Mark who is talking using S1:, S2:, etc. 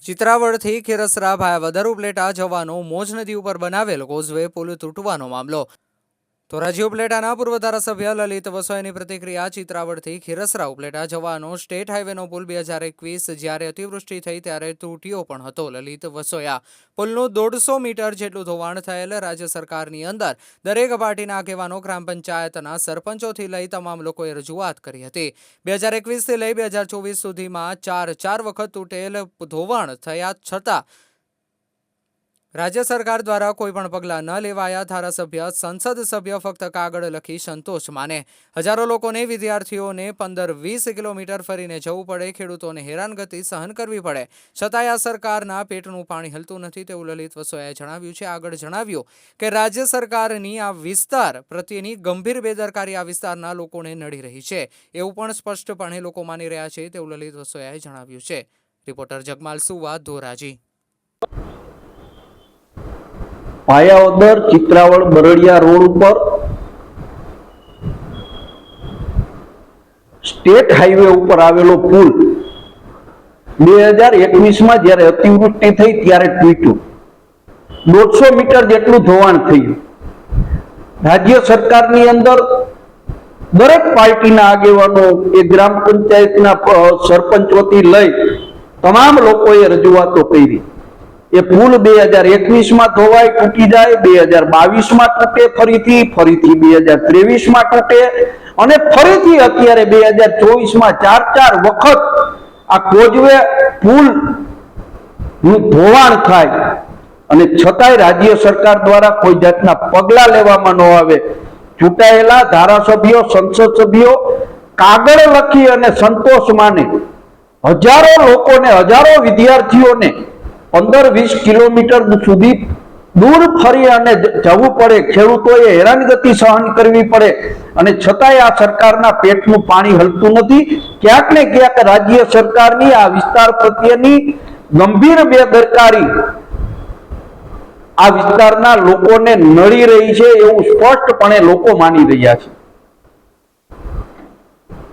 S1: ચિત્રાવડથી ખીરસરા ભાયાવદર ઉપલેટા જવાનો મોજ નદી ઉપર બનાવેલ કોઝવે પુલ તૂટવાનો મામલો। ધોરાજી ઉપલેટાના પૂર્વ ધારાસભ્ય લલિત વસોયાની પ્રતિક્રિયા। ચિત્રાવડથી ખીરસરા ઉપલેટા જવાનો સ્ટેટ હાઈવેનો પુલ 2021 જ્યારે અતિવૃષ્ટિ થઈ ત્યારે તૂટ્યો પણ હતો। લલિત વસોયા પુલનું 150 મીટર જેટલું ધોવાણ થયેલ। રાજ્ય સરકારની અંદર દરેક પાર્ટીના આગેવાનો, ગ્રામ પંચાયતના સરપંચોથી લઈ તમામ લોકોએ રજૂઆત કરી હતી। 2021થી લઈ 2024 સુધીમાં ચાર વખત તૂટેલ ધોવાણ થયા છતાં રાજ્ય સરકાર દ્વારા કોઈ પણ પગલાં ન લેવાયા। ધારાસભ્ય, સંસદ સભ્ય ફક્ત કાગળ લખી સંતોષ માને। હજારો લોકોને, વિદ્યાર્થીઓને 15-20 કિલોમીટર ફરીને જવું પડે, ખેડૂતોને હેરાનગતિ સહન કરવી પડે, છતાંય આ સરકારના પેટનું પાણી હલતું નથી તેવું લલિત વસોયાએ જણાવ્યું છે। આગળ જણાવ્યું કે રાજ્ય સરકારની આ વિસ્તાર પ્રત્યેની ગંભીર બેદરકારી આ વિસ્તારના લોકોને નડી રહી છે એવું પણ સ્પષ્ટપણે લોકો માની રહ્યા છે તેવું લલિત વસોયાએ જણાવ્યું છે। રિપોર્ટર જગમાલ સુવા, ધોરાજી।
S2: ભાયાવદર ચિત્રાવડ બરડિયા રોડ ઉપર સ્ટેટ હાઈવે ઉપર આવેલો પુલ 2021 માં જ્યારે અતિવૃષ્ટિ થઈ ત્યારે તૂટ્યો। 150 મીટર જેટલું ધોવાણ થયું। રાજ્ય સરકારની અંદર દરેક પાર્ટીના આગેવાનો, એ ગ્રામ પંચાયતના સરપંચોથી લઈ તમામ લોકોએ રજૂઆતો કરી। એ પુલ 2021 માં ધોવાય, તૂટી જાય, 2022 માં તૂટે, ફરીથી 2023 માં તૂટે અને ફરીથી અત્યારે 2024 માં ચાર વખત આ કોઝવે પુલ નું ધોવાણ થાય અને છતાંય રાજ્ય સરકાર દ્વારા કોઈ જાતના પગલા લેવામાં ન આવે। ચૂંટાયેલા ધારાસભ્યો, સંસદ સભ્યો કાગળ લખી અને સંતોષ માને। હજારો લોકોને, હજારો વિદ્યાર્થીઓને 15-20 કિલોમીટર સુધી દૂર ફરી અને જવું પડે, ખેડૂતોએ હેરાનગતિ સહન કરવી પડે અને છતાંય આ સરકારના પેટનું પાણી હલતું નથી। ક્યાંક ને ક્યાંક રાજ્ય સરકારની આ વિસ્તાર પ્રત્યેની ગંભીર બેદરકારી આ વિસ્તારના લોકોને નડી રહી છે એવું સ્પષ્ટપણે લોકો માની રહ્યા છે।